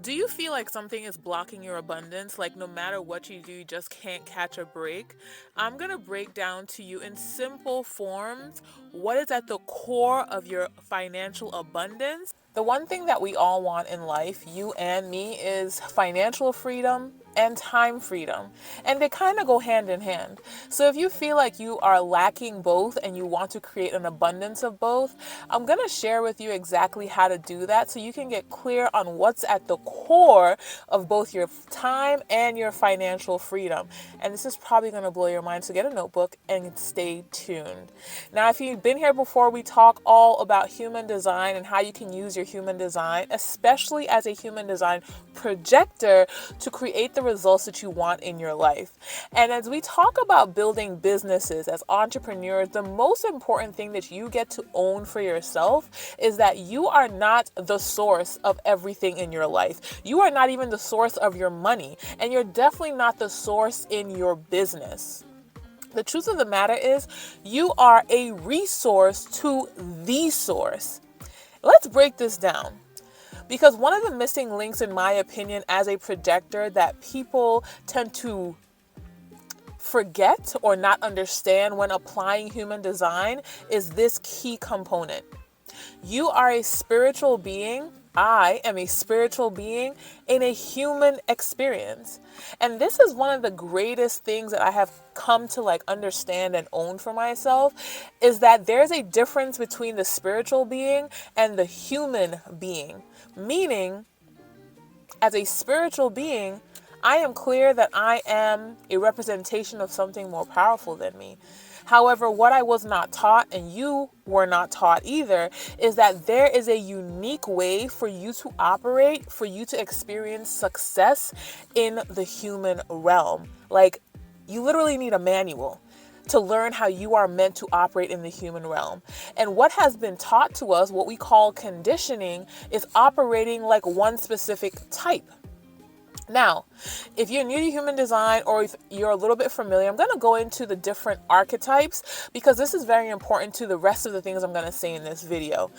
Do you feel like something is blocking your abundance? Like no matter what you do, you just can't catch a break? I'm going to break down to you in simple forms what is at the core of your financial abundance. The one thing that we all want in life, you and me, is financial freedom and time freedom. And they kind of go hand in hand. So if you feel like you are lacking both and you want to create an abundance of both, I'm going to share with you exactly how to do that so you can get clear on what's at the core of both your time and your financial freedom. And this is probably going to blow your mind, so get a notebook and stay tuned. Now, if you've been here before, we talk all about human design and how you can use your human design, especially as a human design projector, to create the results that you want in your life. And as we talk about building businesses as entrepreneurs, the most important thing that you get to own for yourself is that you are not the source of everything in your life. You are not even the source of your money, and you're definitely not the source in your business. The truth of the matter is, you are a resource to the source. Let's break this down. Because one of the missing links, in my opinion, as a projector that people tend to forget or not understand when applying human design is this key component. You are a spiritual being. I am a spiritual being in a human experience. And this is one of the greatest things that I have come to understand and own for myself, is that there's a difference between the spiritual being and the human being. Meaning, as a spiritual being, I am clear that I am a representation of something more powerful than me. However, what I was not taught, and you were not taught either, is that there is a unique way for you to operate, for you to experience success in the human realm. You literally need a manual to learn how you are meant to operate in the human realm. And what has been taught to us, what we call conditioning, is operating like one specific type. Now, if you're new to human design, or if you're a little bit familiar, I'm going to go into the different archetypes because this is very important to the rest of the things I'm going to say in this video.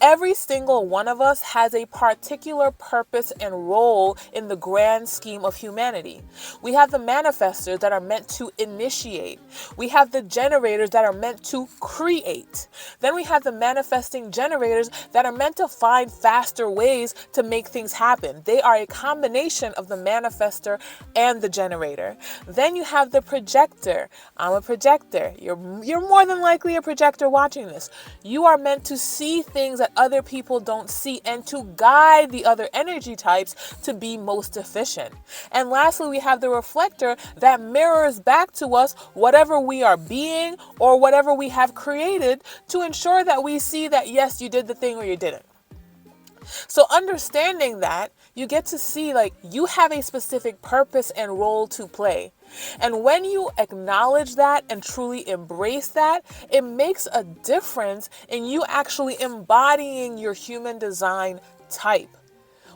Every single one of us has a particular purpose and role in the grand scheme of humanity. We have the manifestors that are meant to initiate. We have the generators that are meant to create. Then we have the manifesting generators that are meant to find faster ways to make things happen. They are a combination of the manifestor and the generator. Then you have the projector. I'm a projector. You're more than likely a projector watching this. You are meant to see things that other people don't see and to guide the other energy types to be most efficient. And lastly, we have the reflector that mirrors back to us whatever we are being or whatever we have created to ensure that we see that, yes, you did the thing or you didn't. So understanding that, you get to see you have a specific purpose and role to play. And when you acknowledge that and truly embrace that, it makes a difference in you actually embodying your human design type.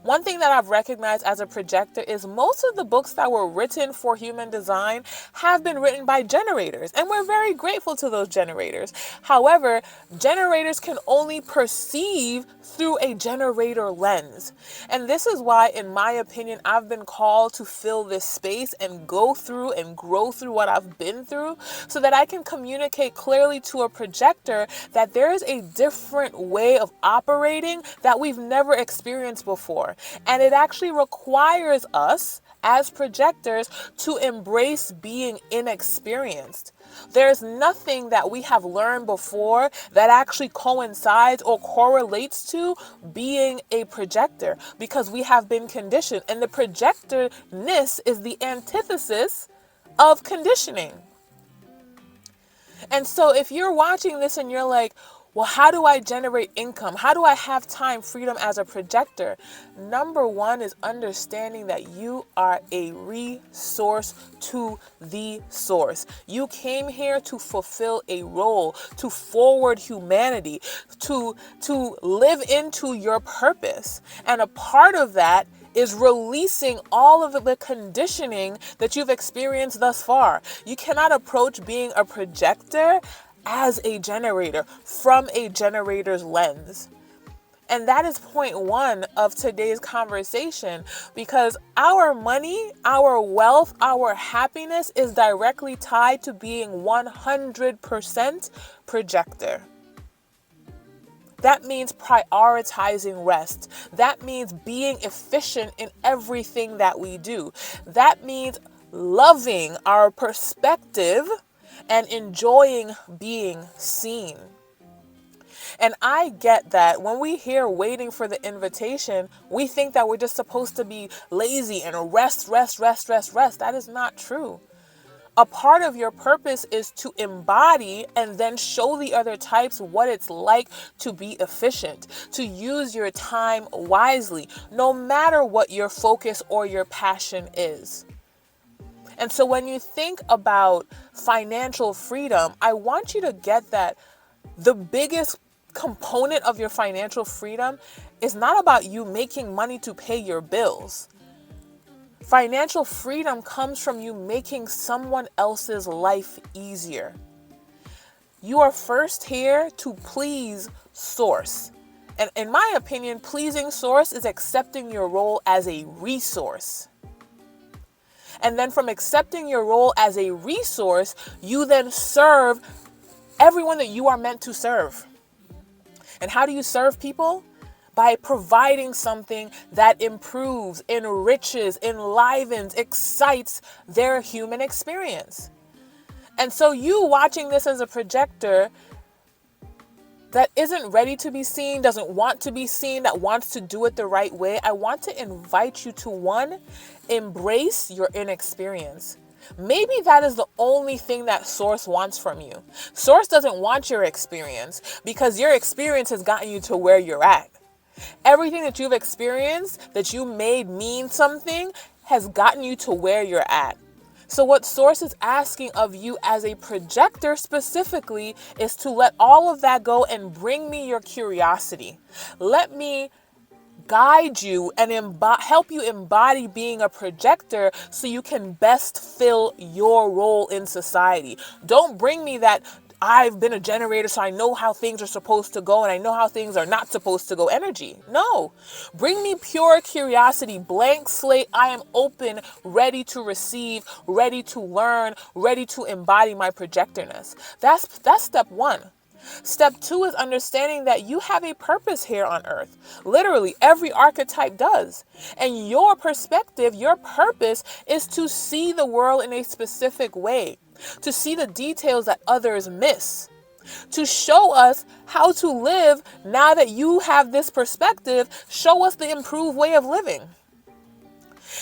One thing that I've recognized as a projector is most of the books that were written for human design have been written by generators, and we're very grateful to those generators. However, generators can only perceive through a generator lens. And this is why, in my opinion, I've been called to fill this space and go through and grow through what I've been through so that I can communicate clearly to a projector that there is a different way of operating that we've never experienced before. And it actually requires us as projectors to embrace being inexperienced. There's nothing that we have learned before that actually coincides or correlates to being a projector because we have been conditioned. And the projectorness is the antithesis of conditioning. And so if you're watching this and you're like, well, how do I generate income? How do I have time freedom as a projector? Number one is understanding that you are a resource to the source. You came here to fulfill a role, to forward humanity, to live into your purpose. And a part of that is releasing all of the conditioning that you've experienced thus far. You cannot approach being a projector as a generator from a generator's lens. And that is point one of today's conversation, because our money, our wealth, our happiness is directly tied to being 100% projector. That means prioritizing rest. That means being efficient in everything that we do. That means loving our perspective and enjoying being seen. And I get that when we hear waiting for the invitation, we think that we're just supposed to be lazy and rest. That is not true. A part of your purpose is to embody and then show the other types what it's like to be efficient, to use your time wisely, no matter what your focus or your passion is. And so when you think about financial freedom, I want you to get that the biggest component of your financial freedom is not about you making money to pay your bills. Financial freedom comes from you making someone else's life easier. You are first here to please Source. And in my opinion, pleasing Source is accepting your role as a resource. And then from accepting your role as a resource, you then serve everyone that you are meant to serve. And how do you serve people? By providing something that improves, enriches, enlivens, excites their human experience. And so you watching this as a projector that isn't ready to be seen, doesn't want to be seen, that wants to do it the right way, I want to invite you to, one, embrace your inexperience. Maybe that is the only thing that Source wants from you. Source doesn't want your experience because your experience has gotten you to where you're at. Everything that you've experienced, that you made mean something, has gotten you to where you're at. So what Source is asking of you as a projector specifically is to let all of that go and bring me your curiosity. Let me guide you and help you embody being a projector so you can best fill your role in society. Don't bring me that I've been a generator, so I know how things are supposed to go and I know how things are not supposed to go energy. No. Bring me pure curiosity, blank slate. I am open, ready to receive, ready to learn, ready to embody my projectorness. That's step one. Step two is understanding that you have a purpose here on earth. Literally, every archetype does. And your perspective, your purpose is to see the world in a specific way, to see the details that others miss, to show us how to live now that you have this perspective, show us the improved way of living.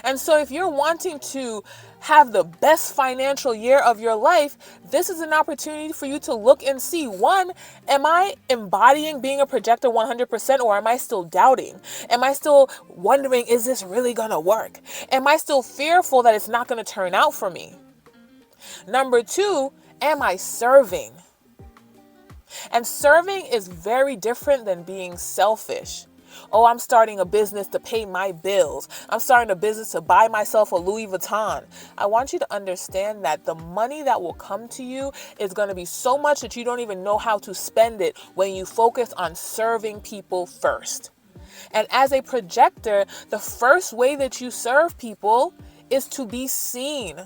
And so if you're wanting to have the best financial year of your life, this is an opportunity for you to look and see, one, am I embodying being a projector 100%, or am I still doubting? Am I still wondering, is this really going to work? Am I still fearful that it's not going to turn out for me? Number two, am I serving? And serving is very different than being selfish. Oh, I'm starting a business to pay my bills. I'm starting a business to buy myself a Louis Vuitton. I want you to understand that the money that will come to you is going to be so much that you don't even know how to spend it when you focus on serving people first. And as a projector, the first way that you serve people is to be seen.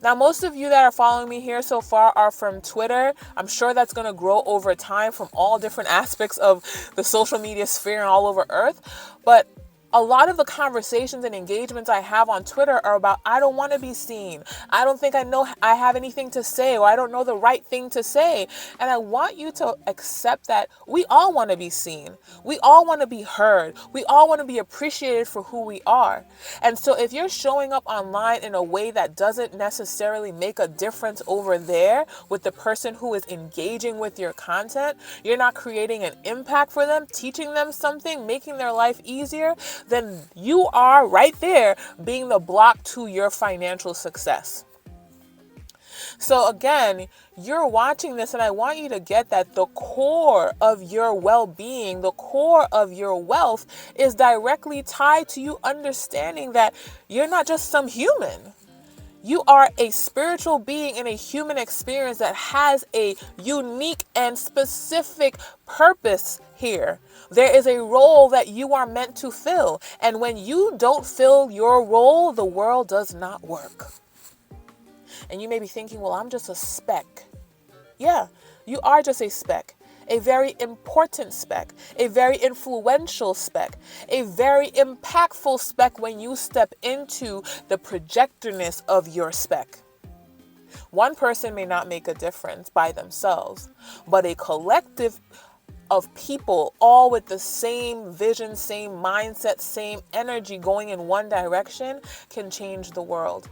Now, most of you that are following me here so far are from Twitter. I'm sure that's going to grow over time from all different aspects of the social media sphere and all over Earth. But a lot of the conversations and engagements I have on Twitter are about, I don't want to be seen. I don't think I have anything to say, or I don't know the right thing to say. And I want you to accept that we all want to be seen. We all want to be heard. We all want to be appreciated for who we are. And so if you're showing up online in a way that doesn't necessarily make a difference over there with the person who is engaging with your content, you're not creating an impact for them, teaching them something, making their life easier, then you are right there being the block to your financial success. So again, you're watching this and I want you to get that the core of your well-being, the core of your wealth is directly tied to you understanding that you're not just some human. You are a spiritual being in a human experience that has a unique and specific purpose here. There is a role that you are meant to fill. And when you don't fill your role, the world does not work. And you may be thinking, well, I'm just a speck. Yeah, you are just a speck. A very important speck, a very influential speck, a very impactful speck when you step into the projectorness of your speck. One person may not make a difference by themselves, but a collective of people, all with the same vision, same mindset, same energy going in one direction, can change the world.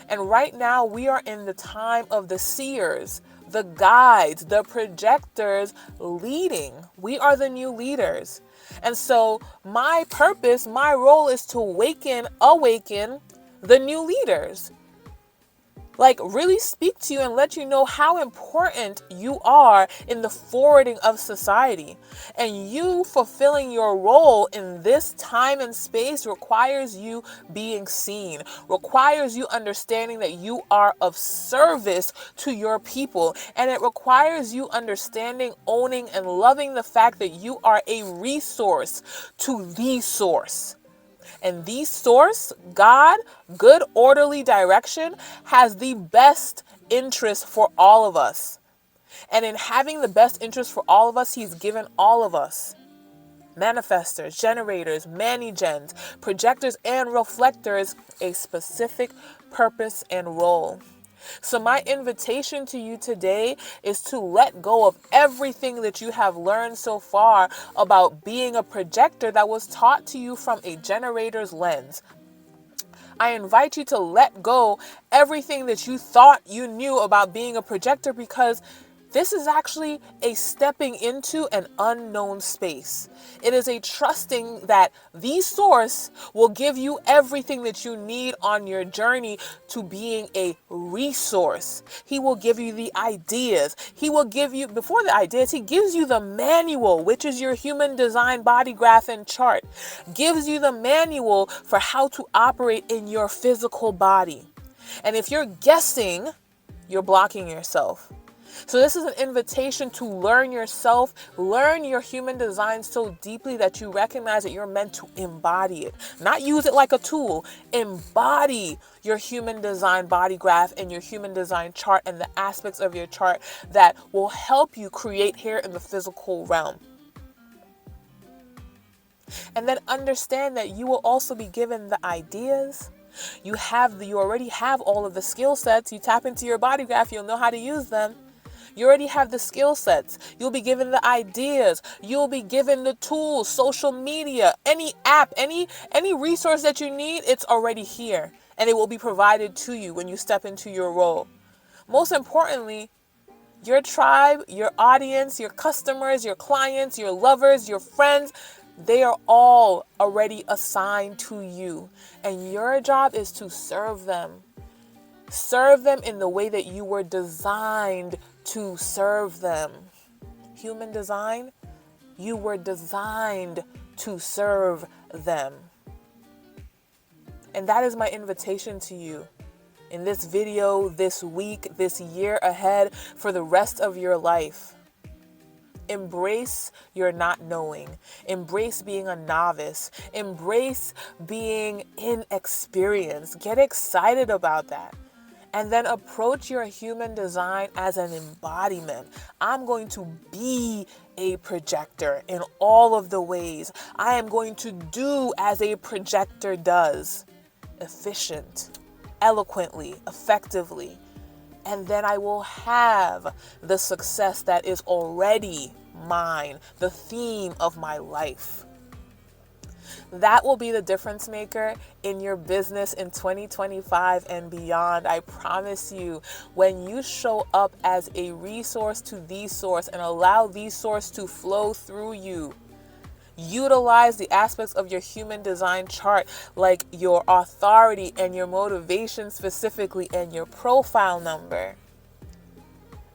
And right now we are in the time of the seers, the guides, the projectors leading. We are the new leaders. And so my purpose, my role is to awaken the new leaders. Like, really speak to you and let you know how important you are in the forwarding of society. And you fulfilling your role in this time and space requires you being seen, requires you understanding that you are of service to your people. And it requires you understanding, owning, and loving the fact that you are a resource to the source. And the source, God, good orderly direction, has the best interest for all of us. And in having the best interest for all of us, He's given all of us, manifestors, generators, mani-gens, projectors, and reflectors, a specific purpose and role. So my invitation to you today is to let go of everything that you have learned so far about being a projector that was taught to you from a generator's lens. I invite you to let go everything that you thought you knew about being a projector, because this is actually a stepping into an unknown space. It is a trusting that the source will give you everything that you need on your journey to being a resource. He will give you the ideas. He will give you, before the ideas, He gives you the manual, which is your human design body graph and chart. Gives you the manual for how to operate in your physical body. And if you're guessing, you're blocking yourself. So this is an invitation to learn yourself, learn your human design so deeply that you recognize that you're meant to embody it. Not use it like a tool. Embody your human design body graph and your human design chart and the aspects of your chart that will help you create here in the physical realm. And then understand that you will also be given the ideas. You already have all of the skill sets. You tap into your body graph, you'll know how to use them. You already have the skill sets. You'll be given the ideas. You'll be given the tools, social media, any app, any resource that you need, it's already here. And it will be provided to you when you step into your role. Most importantly, your tribe, your audience, your customers, your clients, your lovers, your friends, they are all already assigned to you. And your job is to serve them. Serve them in the way that you were designed to serve them. Human design, you were designed to serve them. And that is my invitation to you in this video, this week, this year ahead, for the rest of your life. Embrace your not knowing. Embrace being a novice. Embrace being inexperienced. Get excited about that. And then approach your human design as an embodiment. I'm going to be a projector in all of the ways. I am going to do as a projector does. Efficient, eloquently, effectively. And then I will have the success that is already mine, the theme of my life. That will be the difference maker in your business in 2025 and beyond. I promise you, when you show up as a resource to the source and allow the source to flow through you, utilize the aspects of your human design chart, like your authority and your motivation specifically and your profile number.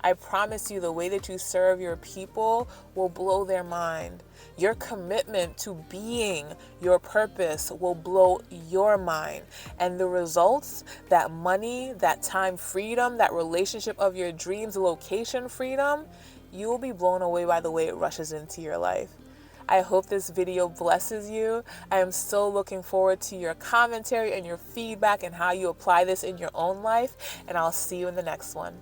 I promise you, the way that you serve your people will blow their mind. Your commitment to being your purpose will blow your mind. And the results, that money, that time freedom, that relationship of your dreams, location freedom, you will be blown away by the way it rushes into your life. I hope this video blesses you. I am so looking forward to your commentary and your feedback and how you apply this in your own life. And I'll see you in the next one.